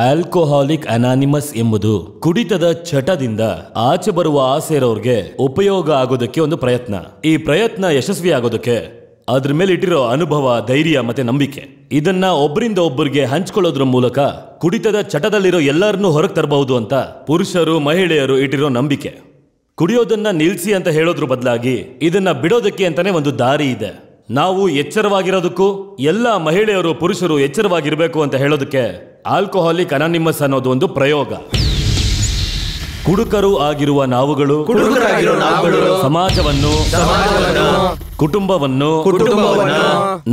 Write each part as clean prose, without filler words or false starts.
Alcoholic anonymous ಎಂಬುದು ಕುಡಿತದ ಚಟದಿಂದ ಆಚೆ ಬರುವ ಆಸೆ ಇರೋರ್ಗೆ ಉಪಯೋಗ ಆಗೋದಕ್ಕೆ ಒಂದು ಪ್ರಯತ್ನ. ಈ ಪ್ರಯತ್ನ ಯಶಸ್ವಿ ಆಗೋದಕ್ಕೆ ಅದ್ರ ಮೇಲೆ ಇಟ್ಟಿರೋ ಅನುಭವ, ಧೈರ್ಯ ಮತ್ತೆ ನಂಬಿಕೆ, ಇದನ್ನ ಒಬ್ಬರಿಂದ ಒಬ್ಬರಿಗೆ ಹಂಚ್ಕೊಳ್ಳೋದ್ರ ಮೂಲಕ ಕುಡಿತದ ಚಟದಲ್ಲಿರೋ ಎಲ್ಲರನ್ನೂ ಹೊರಗೆ ತರಬಹುದು ಅಂತ ಪುರುಷರು ಮಹಿಳೆಯರು ಇಟ್ಟಿರೋ ನಂಬಿಕೆ. ಕುಡಿಯೋದನ್ನ ನಿಲ್ಸಿ ಅಂತ ಹೇಳೋದ್ರ ಬದಲಾಗಿ ಇದನ್ನ ಬಿಡೋದಕ್ಕೆ ಅಂತಾನೆ ಒಂದು ದಾರಿ ಇದೆ. ನಾವು ಎಚ್ಚರವಾಗಿರೋದಕ್ಕೂ ಎಲ್ಲ ಮಹಿಳೆಯರು ಪುರುಷರು ಎಚ್ಚರವಾಗಿರಬೇಕು ಅಂತ ಹೇಳೋದಕ್ಕೆ ಆಲ್ಕೋಹಾಲಿಕ್ ಅನಾನಿಮಸ್ ಅನ್ನೋದು ಒಂದು ಪ್ರಯೋಗ. ಕುಡುಕರು ಆಗಿರುವ ನಾವುಗಳು ಸಮಾಜವನ್ನು ಕುಟುಂಬವನ್ನು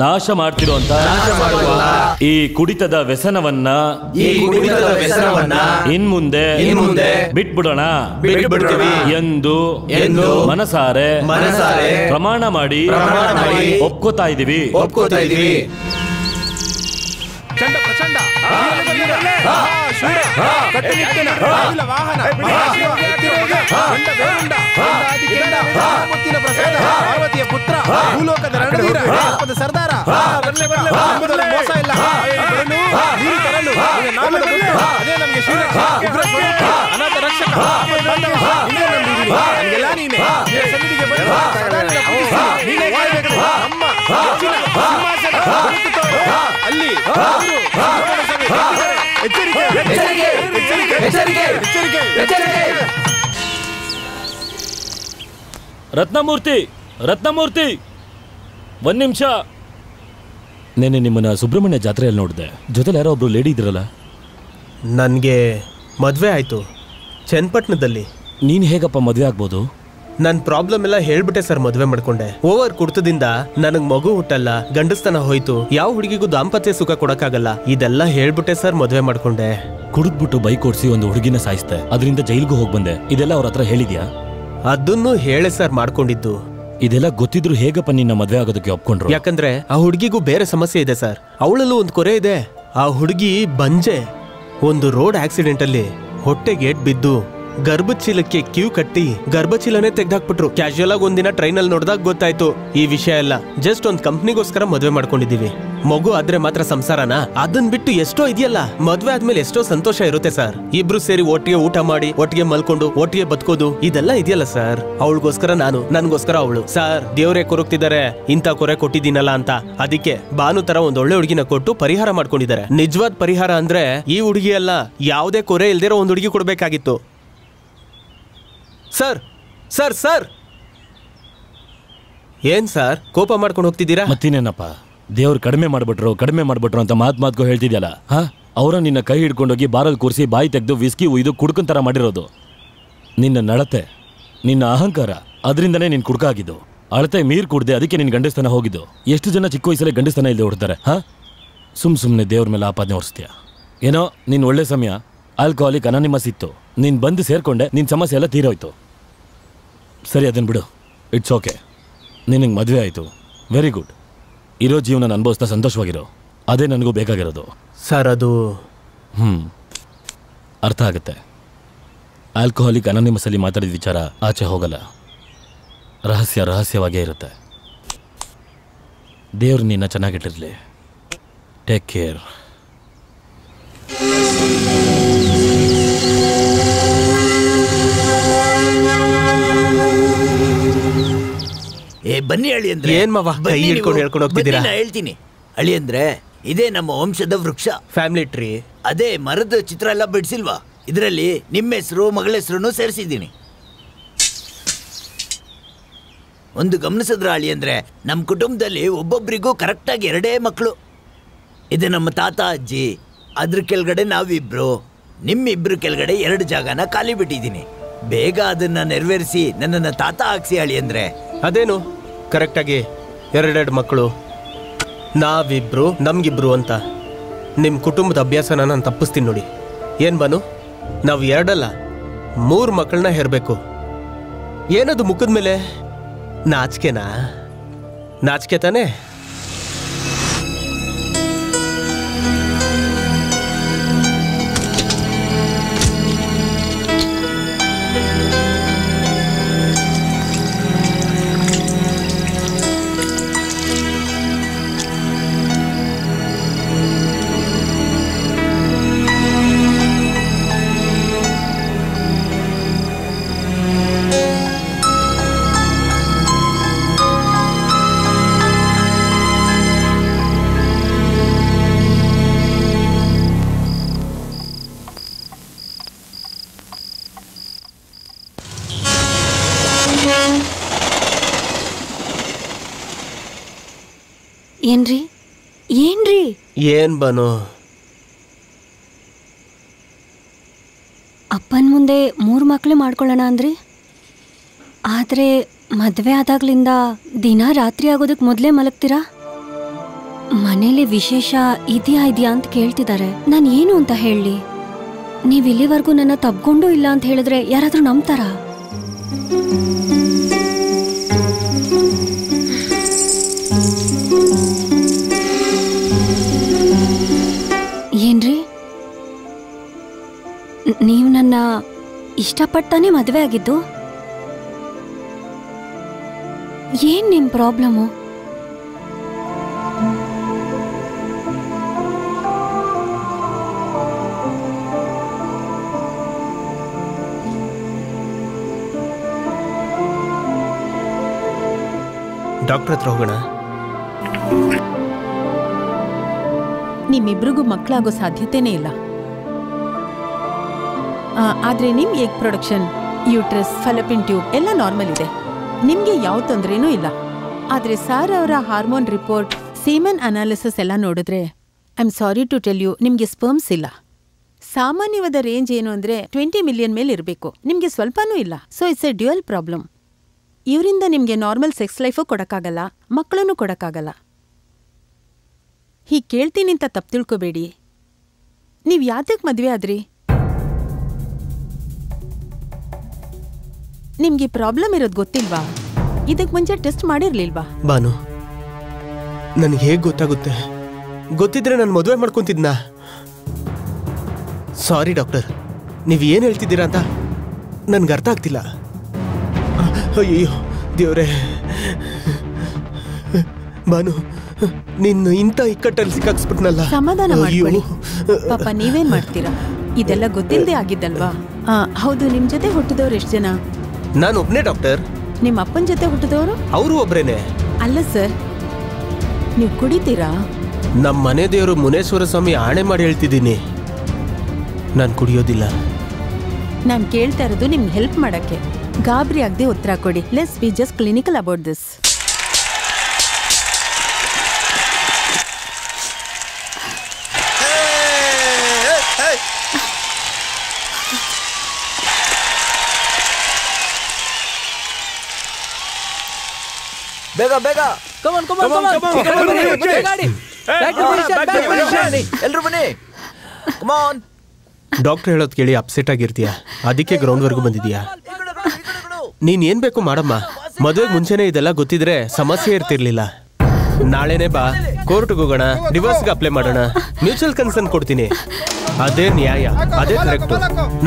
ನಾಶ ಮಾಡ್ತಿರುವಂತ ಈ ಕುಡಿತದ ವ್ಯಸನವನ್ನ ಇನ್ಮುಂದೆ ಬಿಟ್ಬಿಡೋಣ ಎಂದು ಮನಸಾರೆ ಪ್ರಮಾಣ ಮಾಡಿ ಒಪ್ಕೋತಾ ಇದೀವಿ. ಚಂಡ ಪ್ರಚಂಡ ಪಾರ್ವತಿಯ ಪುತ್ರ ಭೂಲೋಕದ ರಣವೀರ ಸರ್ದಾರ ಮೋಸ ಇಲ್ಲ ನೀರು ತರಲು ಅದೇ ನಮಗೆ ಅನಾಥ ರಕ್ಷಕ ನಮಗೆಲ್ಲ ನೀನೆ ಸನ್ನಿಧಿಗೆ ಅಲ್ಲಿ ರತ್ನಮೂರ್ತಿ, ರತ್ನಮೂರ್ತಿ, ಒಂದ್ ನಿಮಿಷ. ನೆನ್ನೆ ನಿಮ್ಮನ್ನ ಸುಬ್ರಹ್ಮಣ್ಯ ಜಾತ್ರೆಯಲ್ಲಿ ನೋಡಿದೆ. ಜೊತೆಲಿ ಯಾರೋ ಒಬ್ರು ಲೇಡಿ ಇದ್ರಲ್ಲ? ನನಗೆ ಮದುವೆ ಆಯಿತು ಚನ್ನಪಟ್ಟಣದಲ್ಲಿ. ನೀನು ಹೇಗಪ್ಪ ಮದುವೆ ಆಗ್ಬೋದು? ನನ್ನ ಪ್ರಾಬ್ಲಮ್ ಎಲ್ಲ ಹೇಳ್ಬಿಟ್ಟೆ ಸರ್, ಮದುವೆ ಮಾಡ್ಕೊಂಡೆ. ಓವರ್ ಕುಡ್ತದಿಂದ ನನಗ್ ಮಗು ಹುಟ್ಟಲ್ಲ, ಗಂಡಸ್ತನ ಹೋಯ್ತು, ಯಾವ ಹುಡುಗಿಗೂ ದಾಂಪತ್ಯ ಸುಖ ಕೊಡಕ್ಕಾಗಲ್ಲ, ಇದೆಲ್ಲ ಹೇಳ್ಬಿಟ್ಟೆ ಸರ್ ಮದುವೆ ಮಾಡ್ಕೊಂಡೆ. ಕುಡಿದ್ಬಿಟ್ಟು ಬೈಕ್ ಓಡಿಸಿ ಒಂದು ಹುಡುಗಿನ ಸಾಯಿಸ್ತೆ, ಅದರಿಂದ ಜೈಲ್ಗೂ ಹೋಗಿ ಬಂದೆ, ಇದೆಲ್ಲ ಅವ್ರ ಹತ್ರ ಹೇಳಿದ್ಯಾ? ಅದನ್ನು ಹೇಳೆ ಸರ್ ಮಾಡ್ಕೊಂಡಿದ್ದು. ಇದೆಲ್ಲ ಗೊತ್ತಿದ್ರು ಹೇಗಪ್ಪ ನಿನ್ನ ಮದುವೆ ಆಗೋದಕ್ಕೆ ಒಪ್ಕೊಂಡ್ರು? ಯಾಕಂದ್ರೆ ಆ ಹುಡುಗಿಗೂ ಬೇರೆ ಸಮಸ್ಯೆ ಇದೆ ಸರ್. ಅವಳಲ್ಲೂ ಒಂದು ಕೊರೆ ಇದೆ. ಆ ಹುಡುಗಿ ಬಂಜೆ. ಒಂದು ರೋಡ್ ಆಕ್ಸಿಡೆಂಟ್ ಅಲ್ಲಿ ಹೊಟ್ಟೆಗೆ ಏಟ್ ಬಿದ್ದು ಗರ್ಭಚೀಲಕ್ಕೆ ಕ್ಯೂ ಕಟ್ಟಿ ಗರ್ಭಚೀಲನೇ ತೆಗ್ದಾಕ್ಬಿಟ್ರು. ಕ್ಯಾಶುಯಲ್ ಆಗಿ ಒಂದಿನ ಟ್ರೈನ್ ಅಲ್ಲಿ ನೋಡಿದಾಗ ಗೊತ್ತಾಯ್ತು ಈ ವಿಷಯ ಎಲ್ಲ. ಜಸ್ಟ್ ಒಂದ್ ಕಂಪ್ನಿಗೋಸ್ಕರ ಮದುವೆ ಮಾಡ್ಕೊಂಡಿದೀವಿ. ಮಗು ಆದ್ರೆ ಮಾತ್ರ ಸಂಸಾರನ? ಅದನ್ ಬಿಟ್ಟು ಎಷ್ಟೋ ಇದೆಯಲ್ಲ, ಮದ್ವೆ ಆದ್ಮೇಲೆ ಎಷ್ಟೋ ಸಂತೋಷ ಇರುತ್ತೆ ಸರ್. ಇಬ್ರು ಸೇರಿ ಒಟ್ಟಿಗೆ ಊಟ ಮಾಡಿ, ಒಟ್ಟಿಗೆ ಮಲ್ಕೊಂಡು, ಒಟ್ಟಿಗೆ ಬದುಕೋದು, ಇದೆಲ್ಲ ಇದೆಯಲ್ಲ ಸರ್. ಅವಳಿಗೋಸ್ಕರ ನಾನು, ನನ್ಗೋಸ್ಕರ ಅವಳು. ಸರ್, ದೇವ್ರೇ ಕೊರಗ್ತಿದ್ದಾರೆ ಇಂಥ ಕೊರೆ ಕೊಟ್ಟಿದ್ದೀನಲ್ಲ ಅಂತ. ಅದಕ್ಕೆ ಭಾನು ತರ ಒಂದ್ ಒಳ್ಳೆ ಹುಡುಗಿನ ಕೊಟ್ಟು ಪರಿಹಾರ ಮಾಡ್ಕೊಂಡಿದ್ದಾರೆ. ನಿಜವಾದ ಪರಿಹಾರ ಅಂದ್ರೆ ಈ ಹುಡುಗಿ ಅಲ್ಲ, ಯಾವುದೇ ಕೊರೆ ಇಲ್ದಿರೋ ಒಂದ್ ಹುಡುಗಿ ಕೊಡ್ಬೇಕಾಗಿತ್ತು. ಸರ್ ಸರ್ ಸರ್ ಏನ್ ಸರ್ ಕೋಪ ಮಾಡ್ಕೊಂಡು ಹೋಗ್ತಿದ್ದೀರಾ? ಮತ್ತಿನೇನಪ್ಪ, ದೇವ್ರು ಕಡಿಮೆ ಮಾಡ್ಬಿಟ್ರು ಅಂತ ಮಾತ್ಗೂ ಹೇಳ್ತಿದ್ಯಲ್ಲ. ಹಾ, ಅವರ ನಿನ್ನ ಕೈ ಹಿಡ್ಕೊಂಡೋಗಿ ಬಾರಲ್ಲಿ ಕೂರಿಸಿ ಬಾಯಿ ತೆಗೆದು ವಿಸ್ಕಿ ಉಯ್ದು ಕುಡ್ಕನ್ ತರ ಮಾಡಿರೋದು. ನಿನ್ನ ನಡತೆ, ನಿನ್ನ ಅಹಂಕಾರ, ಅದರಿಂದನೇ ನೀನ್ ಕುಡ್ಕಾಗಿದ್ದು. ಅಳತೆ ಮೀರ್ ಕುಡ್ದೆ, ಅದಕ್ಕೆ ನಿನ್ ಗಂಡಸ್ತನ ಹೋಗಿದ್ದು. ಎಷ್ಟು ಜನ ಚಿಕ್ಕ ವಯಸ್ಸಲ್ಲೇ ಗಂಡಸ್ತನ ಇಲ್ಲದೆ ಹೊಡ್ತಾರೆ. ಹಾ, ಸುಮ್ಮನೆ ದೇವ್ರ ಮೇಲೆ ಆಪಾದನೆ ಹೊರಿಸ್ತೀಯ. ಏನೋ ನಿನ್ ಒಳ್ಳೆ ಸಮಯ ಆಲ್ಕೋಹಾಲಿಕ್ ಅನಾನಿಮಸ್ ಇತ್ತು, ನೀನ್ ಬಂದು ಸೇರ್ಕೊಂಡೆ, ನಿನ್ ಸಮಸ್ಯೆ ಎಲ್ಲ ತೀರೋಯ್ತು. ಸರಿ, ಅದನ್ನ ಬಿಡು, ಇಟ್ಸ್ ಓಕೆ. ನಿನಗೆ ಮದುವೆ ಆಯಿತು, ವೆರಿ ಗುಡ್. ಇರೋ ಜೀವನ ಅನುಭವಿಸ್ತಾ ಸಂತೋಷವಾಗಿರೋ, ಅದೇ ನನಗೂ ಬೇಕಾಗಿರೋದು. ಸರ್ ಅದು ಅರ್ಥ ಆಗುತ್ತೆ. ಆಲ್ಕೋಹಾಲಿಕ್ ಅನಾನಿಮಸಲ್ಲಿ ಮಾತಾಡಿದ ವಿಚಾರ ಆಚೆ ಹೋಗಲ್ಲ, ರಹಸ್ಯವಾಗೇ ಇರುತ್ತೆ. ದೇವ್ರು ನಿನ್ನ ಚೆನ್ನಾಗಿಟ್ಟಿರಲಿ. Take care. ಬನ್ನಿ ಅಳಿ ಅಂದ್ರೆ ಏನ್ ಮಾವ ಕೈ ಹಿಡ್ಕೊಂಡು ಹೇಳ್ಕೊಂಡು ಹೋಗ್ತಿದ್ದೀರಾ? ಹೇಳ್ತೀನಿ ಅಳಿ ಅಂದ್ರೆ ಇದೇ ನಮ್ಮ ವಂಶದ ವೃಕ್ಷ, ಫ್ಯಾಮಿಲಿ ಟ್ರೀ. ಅದೇ ಮರದ ಚಿತ್ರ ಎಲ್ಲ ಬಿಡಿಸಿಲ್ವಾ? ಇದರಲ್ಲಿ ನಿಮ್ಮ ಹೆಸರು ಮಗಳ ಹೆಸರು ಸೇರಿಸಿದ್ದೀನಿ. ಒಂದು ಗಮನಿಸಿದ್ರ ಅಳಿ ಅಂದ್ರೆ ನಮ್ಮ ಕುಟುಂಬದಲ್ಲಿ ಒಬ್ಬೊಬ್ಬರಿಗೂ ಕರೆಕ್ಟಾಗಿ 2 ಮಕ್ಕಳು. ಇದು ನಮ್ಮ ತಾತ ಅಜ್ಜಿ, ಅದ್ರ ಕೆಳಗಡೆ ನಾವಿಬ್ರು, ನಿಮ್ಮಿಬ್ರು ಕೆಳಗಡೆ 2 ಜಾಗನ ಖಾಲಿ ಬಿಟ್ಟಿದ್ದೀನಿ. ಬೇಗ ಅದನ್ನ ನೆರವೇರಿಸಿ ನನ್ನನ್ನ ತಾತ ಹಾಕ್ಸಿ ಅಳಿ ಅಂದ್ರೆ. ಅದೇನು ಕರೆಕ್ಟಾಗಿ 2 ಮಕ್ಕಳು, ನಾವಿಬ್ರು ನಮ್ಗಿಬ್ರು ಅಂತ. ನಿಮ್ಮ ಕುಟುಂಬದ ಅಭ್ಯಾಸನ ನಾನು ತಪ್ಪಿಸ್ತೀನಿ ನೋಡಿ. ಏನ್ ಬನು, ನಾವು 2 ಅಲ್ಲ 3 ಮಕ್ಕಳನ್ನ ಹೆರ್ಬೇಕು. ಏನದು ಮುಖದ ಮೇಲೆ ನಾಚಿಕೆನಾ? ನಾಚಿಕೆ ತಾನೆ? ಏನ್ರಿ ಏನ್ರಿ ಏನ್ ಬಾನು? ಅಪ್ಪನ ಮುಂದೆ 3 ಮಕ್ಳು ಮಾಡ್ಕೊಳ್ಳೋಣ ಅಂದ್ರಿ, ಆದರೆ ಮದುವೆ ಆದಾಗ್ಲಿಂದ ದಿನ ರಾತ್ರಿ ಆಗೋದಕ್ಕೆ ಮೊದಲೇ ಮಲಗ್ತೀರಾ? ಮನೇಲಿ ವಿಶೇಷ ಇದೆಯಾ ಅಂತ ಕೇಳ್ತಿದ್ದಾರೆ. ನಾನು ಏನು ಅಂತ ಹೇಳಲಿ? ನೀವು ಇಲ್ಲಿವರೆಗೂ ನನ್ನ ತಬ್ಕೊಂಡೂ ಇಲ್ಲ ಅಂತ ಹೇಳಿದ್ರೆ ಯಾರಾದರೂ ನಂಬ್ತಾರಾ? ಏನ್ರಿ, ನೀವು ನನ್ನ ಇಷ್ಟಪಟ್ಟಾನೆ ಮದುವೆ ಆಗಿದ್ದು? ಏನ್ ನಿಮ್ ಪ್ರಾಬ್ಲಮ್ಮು? ಡಾಕ್ಟರ್ ಹತ್ರ ಹೋಗೋಣ. ನಿಮ್ಮಿಬ್ರಿಗೂ ಮಕ್ಕಳಾಗೋ ಸಾಧ್ಯತೆನೇ ಇಲ್ಲ. ಆದ್ರೆ ನಿಮ್ ಎಗ್ ಪ್ರೊಡಕ್ಷನ್, ಯೂಟ್ರಸ್, ಫಲಪಿನ್ ಟ್ಯೂಬ್ ಎಲ್ಲ ನಾರ್ಮಲ್ ಇದೆ. ನಿಮ್ಗೆ ಯಾವ ತೊಂದರೆನೂ ಇಲ್ಲ. ಆದ್ರೆ ಸಾರ್ ಅವರ ಹಾರ್ಮೋನ್ ರಿಪೋರ್ಟ್, ಸೀಮನ್ ಅನಾಲಿಸಿಸ್ ಎಲ್ಲ ನೋಡಿದ್ರೆ I am sorry to tell you, ನಿಮ್ಗೆ ಸ್ಪರ್ಮ್ಸ್ ಇಲ್ಲ. ಸಾಮಾನ್ಯವಾದ ರೇಂಜ್ ಏನು ಅಂದ್ರೆ 20 ಮಿಲಿಯನ್ ಮೇಲೆ ಇರಬೇಕು. ನಿಮ್ಗೆ ಸ್ವಲ್ಪನೂ ಇಲ್ಲ. So it's A dual problem. ಇವರಿಂದ ನಿಮ್ಗೆ ನಾರ್ಮಲ್ ಸೆಕ್ಸ್ ಲೈಫು ಕೊಡಕ್ಕಾಗಲ್ಲ, ಮಕ್ಕಳನ್ನು ಕೊಡಕ್ಕಾಗಲ್ಲ. ಹೀಗೆ ಕೇಳ್ತೀನಿ ಅಂತ ತಪ್ಪು ತಿಳ್ಕೊಬೇಡಿ. ನೀವು ಯಾತಕ್ಕೆ ಮದುವೆ ಆದ್ರಿ? ನಿಮ್ಗೆ ಪ್ರಾಬ್ಲಮ್ ಇರೋದು ಗೊತ್ತಿಲ್ವಾ? ಇದಕ್ಕೆ ಮುಂಚೆ ಟೆಸ್ಟ್ ಮಾಡಿರ್ಲಿಲ್ವಾ? ಬಾನು, ನನಗೆ ಹೇಗೆ ಗೊತ್ತಾಗುತ್ತೆ? ಗೊತ್ತಿದ್ರೆ ನಾನು ಮದುವೆ ಮಾಡ್ಕೊಂತಿದ್ನಾ? ಸಾರಿ ಡಾಕ್ಟರ್, ನೀವು ಏನು ಹೇಳ್ತಿದ್ದೀರಾ ಅಂತ ನನ್ಗೆ ಅರ್ಥ ಆಗ್ತಿಲ್ಲ. ಅಯ್ಯೋ ದೇವ್ರೆ, ಬಾನು ನಿನ್ನ ಇಂಥ ಇಕ್ಕಟ್ಟಲ್ಲಿ ಸಿಕ್ಕಾಕ್ಸ್ಬಿಟ್ನಲ್ಲ. ಸಮಾಧಾನ ಮಾಡ್ಕೊಳ್ಳಿ. ಪಾಪ ನೀವೇನ್ ಮಾಡ್ತೀರಾ? ಇದೆಲ್ಲ ಗೊತ್ತಿಲ್ಲದೆ ಆಗಿದ್ದಲ್ವಾ? ಹೌದು, ನಿಮ್ ಜೊತೆ ಹುಟ್ಟಿದವ್ರು ಎಷ್ಟು ಜನ? ನಾನು ಒಬ್ನೇ ಡಾಕ್ಟರ್. ನಿಮ್ಮ ಅಪ್ಪನ ಜೊತೆ ಹುಟ್ಟಿದವರು? ಅವರು ಒಬ್ರೇನೆ. ಅಲ್ಲ ಸರ್, ನೀವು ಕುಡಿತೀರಾ? ನಮ್ಮ ಮನೆ ದೇವರು ಮುನೇಶ್ವರ ಸ್ವಾಮಿ ಆಣೆ ಮಾಡಿ ಹೇಳ್ತಿದ್ದೀನಿ, ನಾನು ಕುಡಿಯೋದಿಲ್ಲ. ನಾನು ಕೇಳ್ತಾ ಇರೋದು ನಿಮ್ಗೆ ಹೆಲ್ಪ್ ಮಾಡಕ್ಕೆ. ಗಾಬರಿ ಆಗದೆ ಉತ್ತರ ಕೊಡಿ. Let's be just clinical about this. ಬೇಗ ಬೇಗ ಎಲ್ರು ಬನ್ನಿ. ಕಮಾನ್. ಡಾಕ್ಟರ್ ಹೇಳೋದು ಕೇಳಿ ಅಪ್ಸೆಟ್ ಆಗಿರ್ತೀಯ, ಅದಕ್ಕೆ ಗ್ರೌಂಡ್ವರೆಗೂ ಬಂದಿದ್ಯಾ. ನೀನ್ ಏನ್ ಬೇಕು ಮಾಡಮ್ಮ. ಮದುವೆಗೆ ಮುಂಚೆನೆ ಇದೆಲ್ಲ ಗೊತ್ತಿದ್ರೆ ಸಮಸ್ಯೆ ಇರ್ತಿರ್ಲಿಲ್ಲ. ನಾಳೆನೆ ಬಾ, ಕೋರ್ಟ್ಗೆ ಹೋಗೋಣ, ಡಿವೋರ್ಸ್ಗೆ ಅಪ್ಲೈ ಮಾಡೋಣ, ಮ್ಯೂಚುವಲ್ ಕನ್ಸರ್ನ್ ಕೊಡ್ತೀನಿ. ಅದೇ ನ್ಯಾಯ, ಅದೇ ಕರೆಕ್ಟು.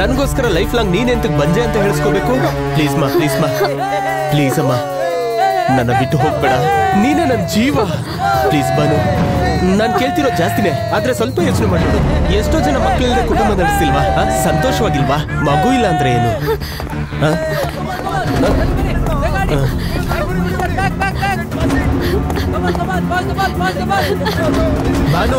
ನನಗೋಸ್ಕರ ಲೈಫ್ ಲಾಂಗ್ ನೀನೆಂತಕ್ಕೆ ಬಂದೆ ಅಂತ ಹೇಳಿಸ್ಕೋಬೇಕು? ಪ್ಲೀಸ್ ಮಾ, ಪ್ಲೀಸ್ ಮಾ, ಪ್ಲೀಸ್ ಅಮ್ಮ, ನನ್ನ ಬಿಟ್ಟು ಹೋಗ್ಬೇಡ. ನೀನೇ ನನ್ನ ಜೀವ. ಪ್ಲೀಸ್ ಬಾನು, ನಾನು ಕೇಳ್ತಿರೋ ಜಾಸ್ತಿನೇ, ಆದ್ರೆ ಸ್ವಲ್ಪ ಯೋಚನೆ ಮಾಡಿ. ಎಷ್ಟೋ ಜನ ಮಕ್ಕಳಿಲ್ಲದೆ ಕುಟುಂಬ ನಡೆಸಿಲ್ವಾ? ಸಂತೋಷವಾಗಿಲ್ವಾ? ಮಗು ಇಲ್ಲ ಅಂದ್ರೆ ಏನು? ಬಾನು